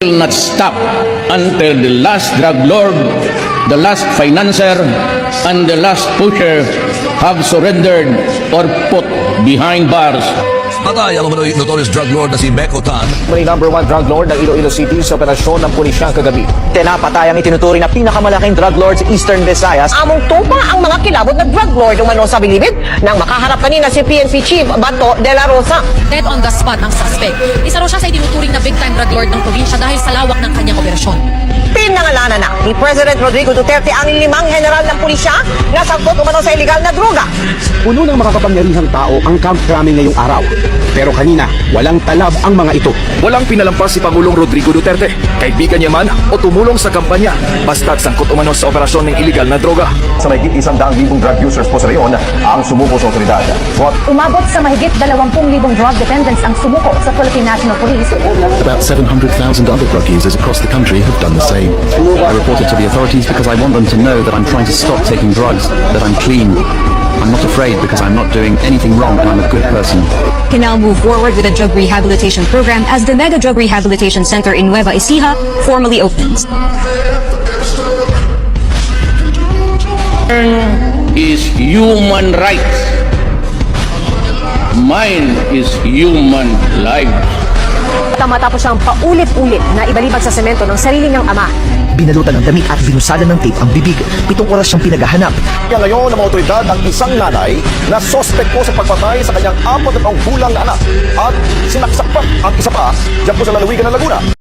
will not stop until the last drug lord, the last financier, and the last pusher have surrendered or put behind bars. Patay ang notorious drug lord na si Beko Tan. May number 1 drug lord ng Iloilo City sa operasyon ng pulisya kagabi. Tinapatay ang itinuturing na pinakamalaking drug lord sa Eastern Visayas. Among tupa ang mga kilabot na drug lord umano sa bilibid nang makaharap kanina si PNP Chief Bato de la Rosa. Dead on the spot ang suspect. Isa raw siya sa itinuturing na big-time drug lord ng probinsya dahil sa lawak ng kanyang operasyon. Pinangalanan na ni President Rodrigo Duterte ang 5 general ng pulisya na sangkot umano sa iligal na droga. Puno ng makakapangyarihang tao ang Camp Crame ngayong araw. Pero kanina, walang talab ang mga ito. Walang pinalampas si Pangulong Rodrigo Duterte, kaibigan niya man o tumulong sa kampanya, basta't sangkot umano sa operasyon ng iligal na droga. Sa mahigit 100,000 drug users po sa reyon ang sumuko sa otoridad. Umabot sa mahigit 20,000 drug dependents ang sumuko sa Philippine National Police. About 700,000 other drug users across the country have done the same. I reported to the authorities because I want them to know that I'm trying to stop taking drugs, that I'm clean. I'm not afraid because I'm not doing anything wrong and I'm a good person. Can now move forward with a drug rehabilitation program as the Mega Drug Rehabilitation Center in Nueva Ecija formally opens. Is human rights. Mine is human life. Matapos siyang paulit-ulit na ibalibag sa semento ng sarili niyang ama. Binalutan ng damit at binusalan ng tape ang bibig. 7 oras siyang pinaghahanap. Kaya ngayon ng mga otoridad ang isang nanay na sospek po sa pagpatay sa kanyang 4 na taong gulang na anak at sinaksak pa ang isa pa dyan po sa lalawigan ng Laguna.